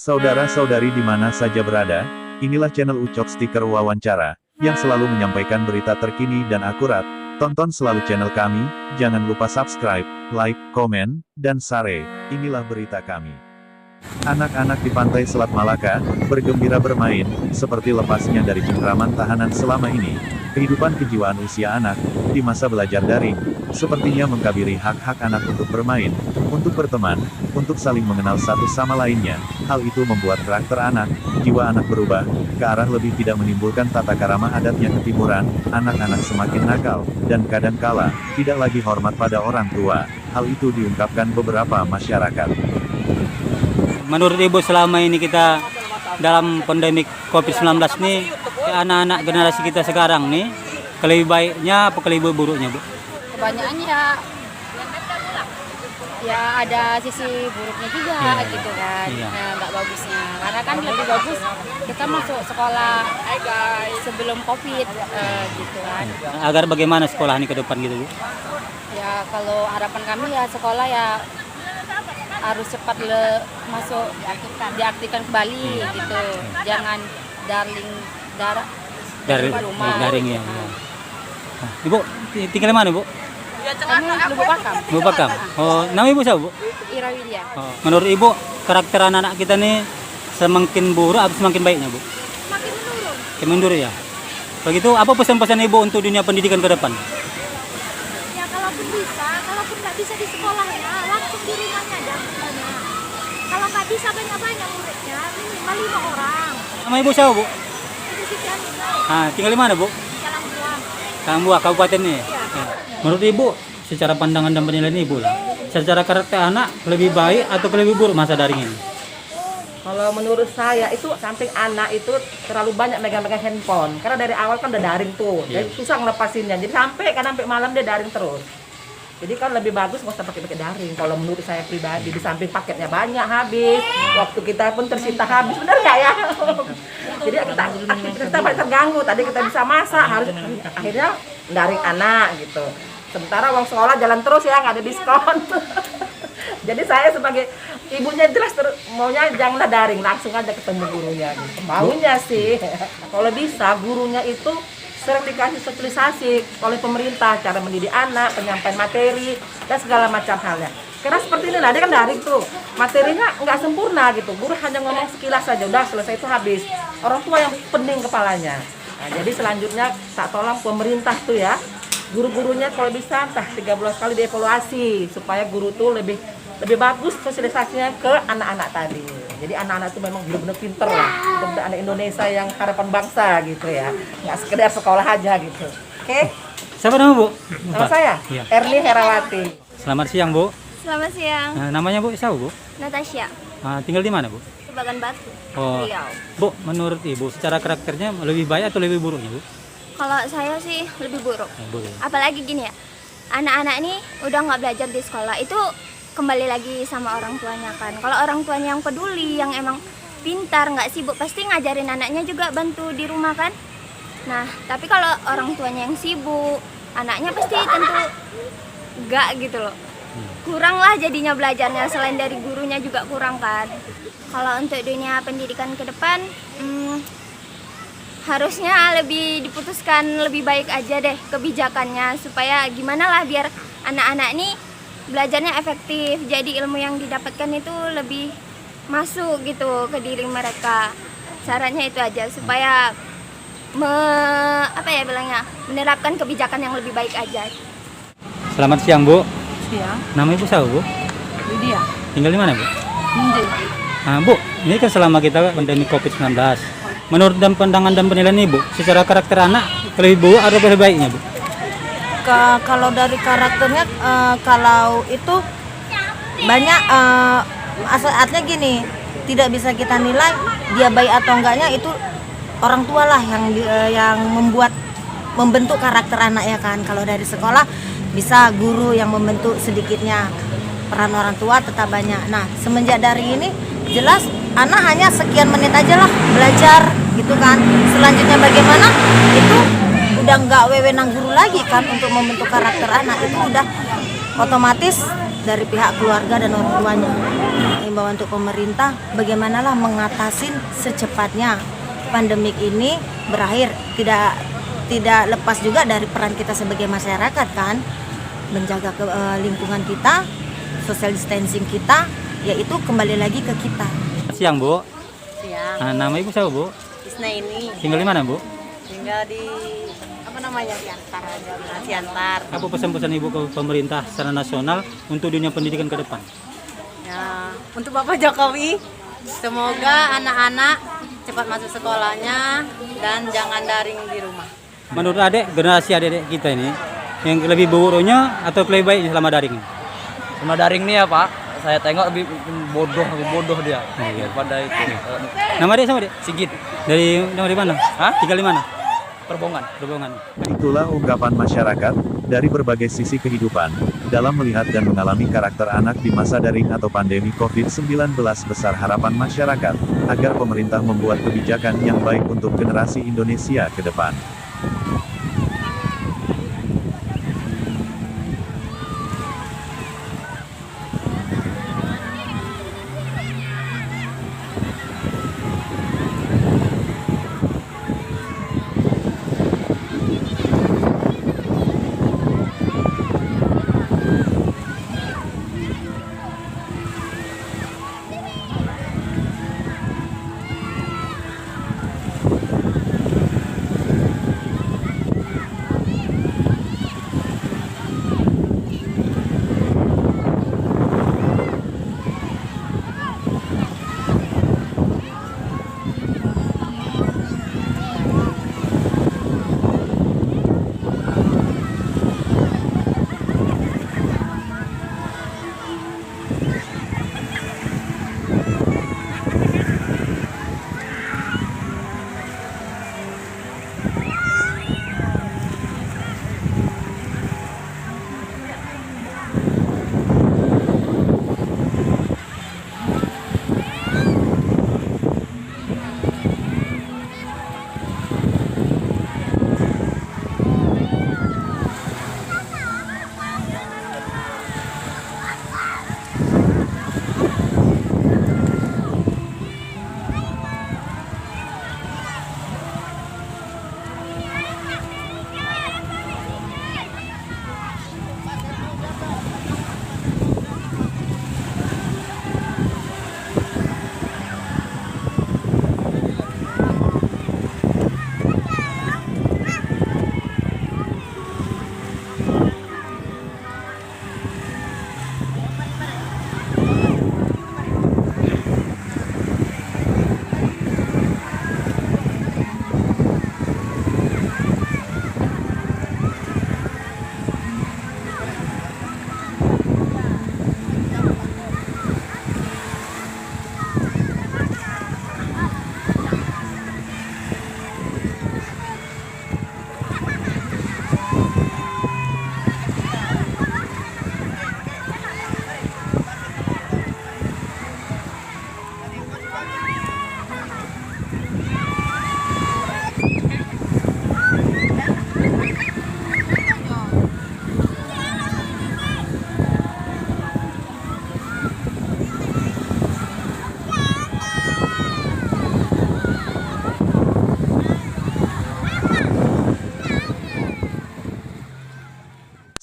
Saudara-saudari di mana saja berada, inilah channel Ucok Stiker Wawancara, yang selalu menyampaikan berita terkini dan akurat. Tonton selalu channel kami, jangan lupa subscribe, like, komen, dan share. Inilah berita kami. Anak-anak di pantai Selat Malaka, bergembira bermain, seperti lepasnya dari cengkraman tahanan selama ini. Kehidupan kejiwaan usia anak, di masa belajar daring, sepertinya mengkabiri hak-hak anak untuk bermain, untuk berteman, untuk saling mengenal satu sama lainnya. Hal itu membuat karakter anak, jiwa anak berubah, ke arah lebih tidak menimbulkan tata krama adatnya ketimuran, anak-anak semakin nakal, dan kadangkala, tidak lagi hormat pada orang tua. Hal itu diungkapkan beberapa masyarakat. Menurut Ibu, selama ini kita dalam pandemi COVID-19 nih, anak-anak generasi kita sekarang nih, lebih baiknya apa lebih buruknya, Bu? Kebanyakan ya ada sisi buruknya juga gitu kan. Nggak bagusnya, karena kan lebih bagus kita masuk sekolah sebelum COVID gitu kan. Agar bagaimana sekolah ini ke depan gitu, Bu? Ya kalau harapan kami ya sekolah ya harus cepat masuk diaktifkan kembali gitu. Jangan dari rumah. Daring ya. Ibu tinggal di mana, Bu? Kami Lubuk Pakam. Lubuk Pakam. Oh, nama Ibu siapa, Bu? Ira Widya. Oh. Menurut Ibu, karakter anak-anak kita nih semakin buruk atau semakin baiknya, Bu? Makin menurun. Semakin menurun ya. Begitu, apa pesan-pesan Ibu untuk dunia pendidikan ke depan? Ya kalaupun nggak bisa di sekolahnya, langsung di rumahnya aja. Kalau nggak bisa banyak-banyak muridnya, minimal 5 orang. Nama Ibu siapa, Bu? Itu sih kan. Tinggal di mana, Bu? Jalan Buang. Kalangbuah, kabupaten nih. Ya. Menurut Ibu, secara pandangan dan penilaian Ibu lah, secara karakter anak lebih baik atau lebih buruk masa daring ini? Kalau menurut saya itu samping anak itu terlalu banyak megang-megang handphone. Karena dari awal kan udah daring tuh, jadi susah ngelepasinnya. Jadi sampai malam dia daring terus. Jadi kan lebih bagus nggak usah pakai daring. Kalau menurut saya pribadi, di samping paketnya banyak habis, waktu kita pun tersita habis, benar nggak ya? Jadi kita banyak terganggu. Tadi kita bisa masak, harus akhirnya daring anak gitu. Sementara uang sekolah jalan terus ya, nggak ada diskon. Jadi saya sebagai ibunya jelas maunya janganlah daring, langsung aja ketemu gurunya. Gitu. Maunya sih, kalau bisa gurunya itu sering dikasih sosialisasi oleh pemerintah, cara mendidik anak, penyampaian materi, dan segala macam halnya. Karena seperti ini, dia kan daring tuh, materinya nggak sempurna gitu, guru hanya ngomong sekilas saja, udah selesai itu habis. Orang tua yang pening kepalanya. Nah, jadi selanjutnya tak tolong pemerintah tuh ya, guru-gurunya kalau bisa entah 3 bulan sekali dievaluasi, supaya guru tuh lebih bagus sosialisasinya ke anak-anak tadi. Jadi anak-anak itu memang benar-benar pinter lah, benar-benar anak Indonesia yang harapan bangsa gitu ya, nggak sekedar sekolah aja gitu. Oke? Siapa nama, Bu? Nama saya Iya. Erni Herawati. Selamat siang, Bu. Selamat siang. Namanya Bu siapa, Bu? Natasha. Tinggal di mana, Bu? Sebagan Batu. Oh, Riau. Bu, menurut Ibu, secara karakternya lebih baik atau lebih buruknya, Bu? Kalau saya sih lebih buruk. Buruk. Apalagi gini ya, anak-anak ini udah nggak belajar di sekolah, itu kembali lagi sama orang tuanya kan. Kalau orang tuanya yang peduli, yang emang pintar, nggak sibuk, pasti ngajarin anaknya juga bantu di rumah kan. Nah, tapi kalau orang tuanya yang sibuk, anaknya pasti tentu nggak gitu loh. Kurang lah jadinya belajarnya, selain dari gurunya juga kurang kan. Kalau untuk dunia pendidikan ke depan, harusnya lebih diputuskan lebih baik aja deh kebijakannya, supaya gimana lah biar anak-anak ini belajarnya efektif, jadi ilmu yang didapatkan itu lebih masuk gitu ke diri mereka. Caranya itu aja supaya menerapkan kebijakan yang lebih baik aja. Selamat siang, Bu. Siang. Nama Ibu siapa, Bu? Widya. Tinggal di mana, Bu? Munjil. Bu, ini kan selama kita pandemi COVID-19, menurut dan pandangan dan penilaian Ibu, secara karakter anak lebih buruk atau lebih baiknya, Bu? Kalau dari karakternya, kalau itu banyak artinya gini, tidak bisa kita nilai dia baik atau enggaknya, itu orang tua lah yang membentuk karakter anak ya kan. Kalau dari sekolah bisa guru yang membentuk, sedikitnya peran orang tua tetap banyak. Nah, semenjak dari ini jelas anak hanya sekian menit aja lah belajar gitu kan. Selanjutnya bagaimana itu udah nggak wewenang guru lagi kan untuk membentuk karakter anak, itu udah otomatis dari pihak keluarga dan orang tuanya. imbauan untuk pemerintah, bagaimanalah mengatasin secepatnya pandemik ini berakhir. Tidak lepas juga dari peran kita sebagai masyarakat kan, menjaga lingkungan kita, social distancing kita, yaitu kembali lagi ke kita. Siang Bu. Siang. Nama Ibu siapa Bu? Isna ini Tinggal di mana Bu? tinggal di Siantar. Apa pesan-pesan Ibu ke pemerintah secara nasional untuk dunia pendidikan ke depan? Ya, untuk Bapak Jokowi, semoga anak-anak cepat masuk sekolahnya dan jangan daring di rumah. Menurut generasi adik kita ini, yang lebih buruknya atau lebih baiknya selama daring? Sama daring nih ya Pak, saya tengok lebih bodoh dia daripada itu. Nama dia sama dia? Sigit, Dari mana? Hah? Tinggal di mana? Perbongan. Hubungan. Itulah ungkapan masyarakat dari berbagai sisi kehidupan dalam melihat dan mengalami karakter anak di masa daring atau pandemi COVID-19. Besar harapan masyarakat agar pemerintah membuat kebijakan yang baik untuk generasi Indonesia ke depan.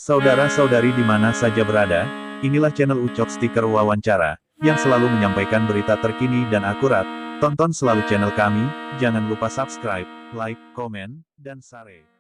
Saudara-saudari di mana saja berada, inilah channel Ucok Stiker Wawancara, yang selalu menyampaikan berita terkini dan akurat. Tonton selalu channel kami, jangan lupa subscribe, like, komen, dan share.